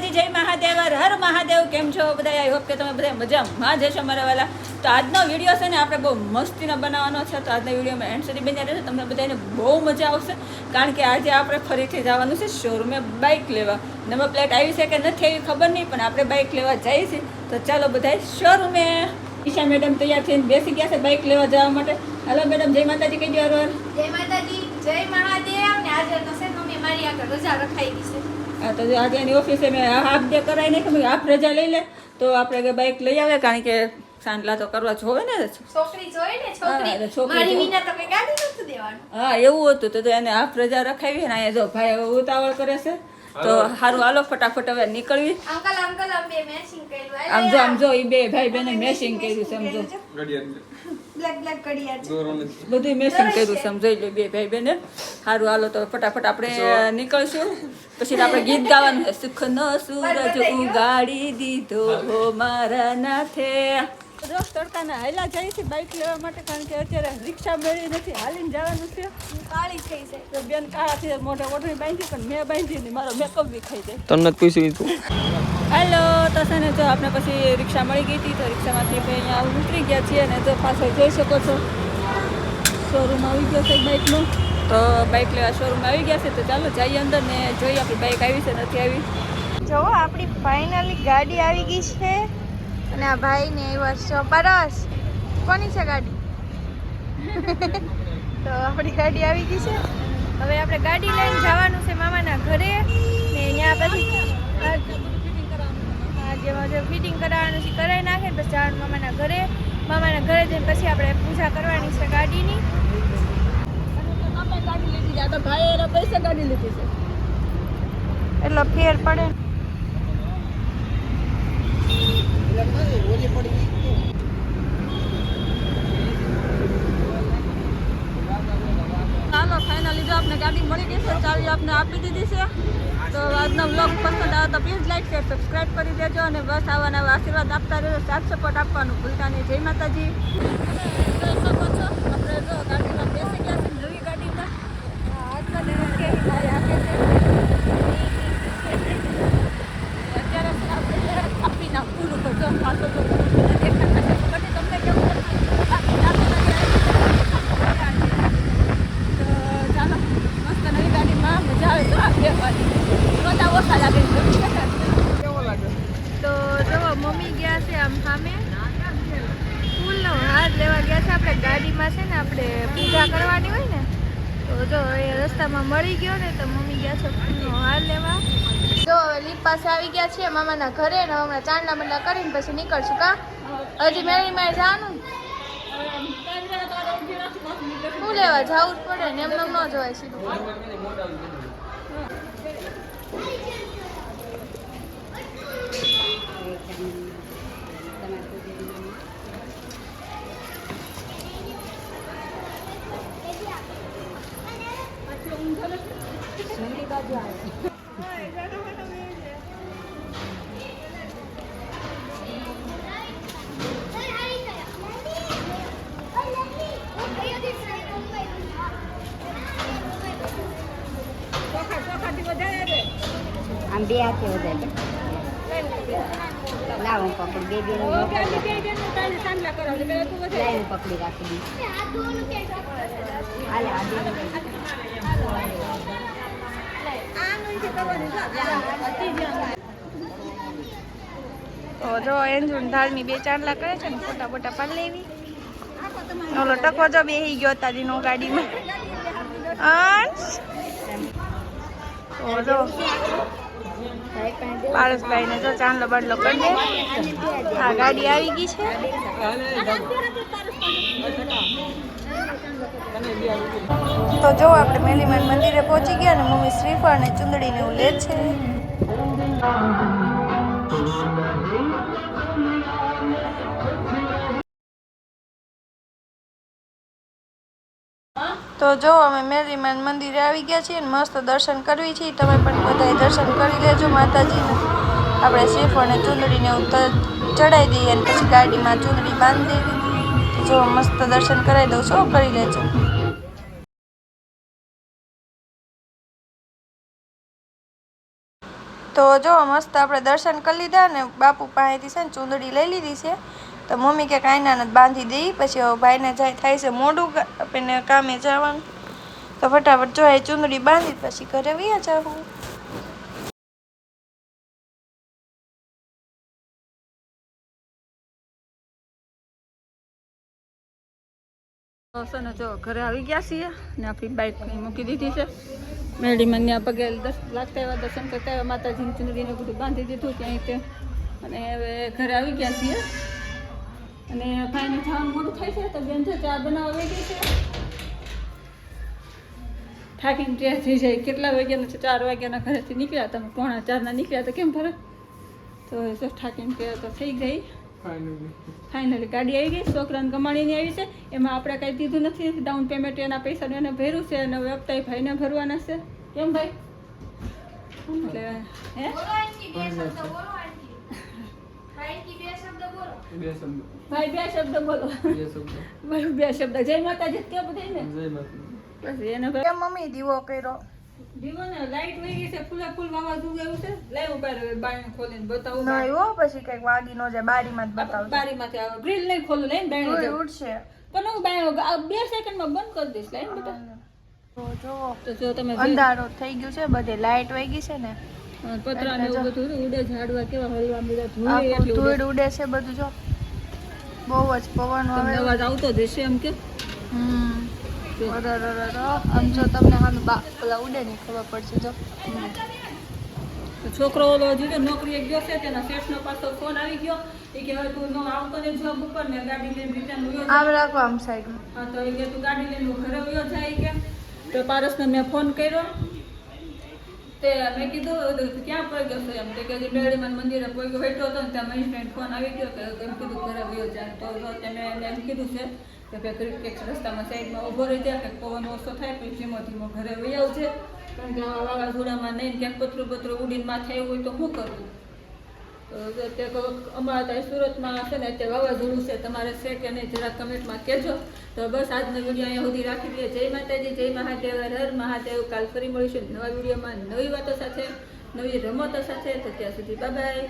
માતાજી, જય મહાદેવ, હર મહાદેવ. કેમ છો બધા? આઈ હોપ કે તમે બધા મજામાં જશો મારા વાલા. તો આજનો વિડીયો છે ને આપણે બહુ મસ્તીનો બનાવવાનો છે. તો આજના વિડીયોમાં એન્ડ સુધી બન્યા રહેશે. તમને બધાને બહુ મજા આવશે, કારણ કે આજે આપણે ફરીથી જવાનું છે શોરૂમે બાઇક લેવા. નંબર પ્લેટ આવી છે કે નથી આવી ખબર નહીં, પણ આપણે બાઇક લેવા જઈએ છીએ. તો ચાલો બધા શોરૂમે. ઈશા મેડમ તૈયાર થઈને બેસી ગયા છે બાઇક લેવા જવા માટે. હાલો મેડમ, જય માતાજી કહી દો. જય માતાજી, જય મહાદેવ. ને આજે તો છે મમ્મી મારી આગળ રજા રખાઈ ગઈ છે. હા, તો આજે એની ઓફિસે મેં હાફ ડે કરાવી નાખી. હાફ રજા લઈ લે તો આપણે બાઇક લઈ આવે, કારણ કે સાંજલા તો કરવા જોવે ને. છોકરી જોઈ ને, છોકરી મારી વિના તો કઈ ગાડી નથી દેવાનું. હા, એવું હતું. તો એને હાફ રજા રખાવી ને. અહીંયા જો ભાઈ હવે ઉતાવળ કરે છે, તો સારું હાલો ફટાફટ હવે નીકળવી. અંકલ અમે મેચિંગ કર્યું. આમ જો એ બે ભાઈ બેને મેચિંગ કર્યું છે. સમજો બ્લેક ઘડિયાળ છે, બધું મેચિંગ કર્યું છે. સમજાઈ લો બે ભાઈ બેને. સારું હાલો તો ફટાફટ આપણે નીકળશું. પછી આપણે ગીત ગાવાનું છે. સુખનો સૂરજ ઉગાડી દીધો હો મારા નાથે. રોજ તડકાના હાલા જાય છે બાઇક લેવા માટે, કારણ કે અત્યારે રિક્ષા મેળવી નથી, હાલીને જવાનું છે. કાળી થઈ જાય તો બેન કાળાથી મોઢે ઓઢણી બાંધી, પણ મેં બાંધી નહીં, મારો મેકઅપ બી ખાઈ જાય. તમને પૂછ્યું તું. હેલો, તો છે ને જો આપણે પછી રિક્ષા મળી ગઈ હતી, તો રિક્ષામાંથી આપણે અહીંયા ઉતરી ગયા છીએ. અને જો પાછળ જોઈ શકો છો શોરૂમ આવી ગયો છે બાઇકનો. તો બાઇક લેવા શોરૂમ આવી ગયા છે. તો ચાલો જઈએ અંદર ને જોઈએ આપણી બાઇક આવી છે નથી આવી. જો આપણી ફાઇનલી ગાડી આવી ગઈ છે. અને આ ભાઈ ને આવ્યા છે પરસ. કોની છે ગાડી? તો આપણી ગાડી આવી ગઈ છે. હવે આપણે ગાડી લઈને જવાનું છે મામાના ઘરે. ને ત્યાં પછી જેમાં જે ફિટિંગ કરાવવાનું છે કરાવી નાખે, પછી જવાનું મામાના ઘરે. મામાના ઘરે જઈને પછી આપણે પૂજા કરવાની છે ગાડીની. ગાડી લીધી છે, તો ભાઈ એના પૈસા ગાડી લીધી છે એટલો ફેર પડે. ચાલો ફાઇનલી જો આપણે ગાડી મળી ગઈ છે, ચાવી આપણે આપી દીધી છે. તો આજનો વ્લોગ પસંદ આવે તો પ્લીઝ લાઈક શેર સબસ્ક્રાઈબ કરી દેજો. અને બસ આવા નવા આશીર્વાદ આપતા રહેજો, સાથ સપોર્ટ આપવાનું ભૂલતા નહીં. જય માતાજી. આપણે જો ગાડીમાં બેસી ગયા છે, નવી ગાડીમાં. આજના દિવસ કે ભાઈ આપે છે. અત્યારે આપણે આપી ના પૂરું કરજો પાછો તો તમને કેવું તો જો મમ્મી ગયા છે આમ સામે ફૂલનો હાર લેવા ગયા છે. આપણે ગાડીમાં છે ને આપણે પૂજા કરવાની હોય ને, તો જો એ રસ્તામાં મળી ગયો ને, તો મમ્મી ગયા છે ફૂલનો હાર લેવા. જો હવે લીપ પાસે આવી ગયા છીએ મામાના ઘરે ને. હમણાં ચાંદલા મંડલા કરીને પછી નીકળશું. કા હજી મેળી માં જવાનું શું લેવા જવું જ પડે ને, એમને ન જવાય સીધું. આમ બે હાથે વધારે લાવ હું પકડી બે લાવ હું પકડી રાખી તો જો એન્જુન ધારની બે ચાંદલા કરે છે ને, ફોટા બોટા પાડી લેવી. ઓલો ટકો જો બેહી ગયો તારીનો ગાડીમાં. તો જો પારસભાઈ ને જો ચાંદલો બાંડલો કરી દે. હા, ગાડી આવી ગઈ છે. તો જો આપણે મેલીમાન મંદિરે પહોંચી ગયા ને મમ્મી શ્રીફળ ને ચુંદડી ને એવું લે છે. તો જો અમે મેરીમાન મંદિરે આવી ગયા છીએ ને મસ્ત દર્શન કરવી છીએ. તમે પણ બધાએ દર્શન કરી લેજો માતાજીને. આપણે શ્રીફળ ને ચુંદડીને એવું ચડાવી દઈએ અને પછી ગાડીમાં ચુંદડી બાંધી દેવી. જો મસ્ત દર્શન કરાવી દઉં છું, કરી લેજો. તો જો મસ્ત આપણે દર્શન કરી લીધા ને બાપુ પાસેથી છે ને ચૂંદડી લઈ લીધી છે. તો મમ્મી કે કાંઈ ના બાંધી દઈ, પછી ભાઈને જાય થાય છે મોડું આપણને કામે જવાનું, તો ફટાફટ જો એ ચૂંદડી બાંધી પછી ઘરે વયા જાવું. ને જો ઘરે આવી ગયા છીએ ને આપણી બાઇક મૂકી દીધી છે મેરડીમાં. ત્યાં પગે લાગતા એવા દર્શન કરતા એવા માતાજીની ચૂંદડીને બધું બાંધી દીધું ક્યાંય તે. અને હવે ઘરે આવી ગયા છીએ અને ભાઈને જવાનું મોડું થાય છે તો બેન છે ચા બનાવવા આવી ગઈ છે. થાકીને તૈયાર થઈ જાય. કેટલા વાગ્યાના છે? 4 વાગ્યાના ઘરેથી નીકળ્યા. તમે 3:45 નીકળ્યા તો કેમ ભરે? તો જો થાકીને તૈયાર તો થઈ ગઈ. ફાઇનલી ગાડી આવી ગઈ. છોકરાને કમાણીની આવી છે. એમાં આપણે કાંઈ દીધું નથી. ડાઉન પેમેન્ટ એના પૈસાનું એને ભર્યું છે અને હવે હપ્તા ભાઈને ભરવાના છે. કેમ ભાઈ? એટલે હે ભાઈ 2 શબ્દ બોલો. ભાઈ 2 શબ્દ. જય માતાજી કે બધાને બસ એને ભાઈ. મમ્મી દીવો કર્યો. દીવો ને લાઈટ વહી ગઈ છે. ફૂલ વાવાઝોડું એવું છે. લાઈવ ઉપર બારી ખોલીને બતાવું. નહીં હો, પછી કઈક વાગી ન જાય. બારીમાં જ બતાવું. બારીમાંથી આવે. ગ્રીલ નહીં ખોલું. લઈને બારી ઉડશે પણ હું બાય 2 સેકન્ડમાં બંધ કરી દઈશ. લાઈન બેટા તો જો તમે અંધારો થઈ ગયું છે. બધે લાઈટ વહી ગઈ છે ને પતરા ને એવું બધું ઉડે. ઝાડવા કેવા હળવા બધા ધૂળ ઉડે છે બધું. જો બહુ જ પવન આવે. અવાજ આવતો જ હશે એમ કે. આમ જો તમને સામે પેલા ઉડે નહીં ખબર પડશે. જો છોકરો ઓલો હજી નોકરીએ ગયો છે. તેના શેઠનો પાછો ફોન આવી ગયો. એ કે હવે તું આવતો ને જોબ ઉપર ને ગાડી લઈને રિટર્ન વયો આમ રાખો આમ સાઈડમાં. હા તો એ કે તું ગાડી લઈને ઘરે વયો જાય કે. તો પારસને મેં ફોન કર્યો. તે મેં કીધું ક્યાં પહોંચ્યો છે એમ. તે કે મેરડીમાં મંદિરે પહોંચ્યો બેઠો હતો ને ત્યાં મહેશભાઈ ફોન આવી ગયો કે એમ કીધું ઘરે વયો જાય. તો તેને એમ કીધું છે કે ભાઈ કંઈક રસ્તામાં સાઈડમાં ઊભો રહી જાય. કંઈક પવન ઓછો થાય પછી ધીમો ધીમો ઘરે વહી આવજે. કારણ કે આવા વાવાઝોડામાં નહીં ક્યાંક પતરું ઉડીને માથે આવ્યું હોય તો શું કરવું? તો તે અમારા ત્યાં સુરતમાં છે ને અત્યારે વાવાઝોડું છે. તમારે છે કે નહીં જરાક કમેન્ટમાં કહેજો. તો બસ આજનો વિડીયો અહીંયા સુધી રાખી દઈએ. જય માતાજી, જય મહાદેવ, હર મહાદેવ. કાલ ફરી મળીશું નવા વિડીયોમાં નવી વાતો સાથે, નવી રમતો સાથે. તો ત્યાં સુધી બાય બાય.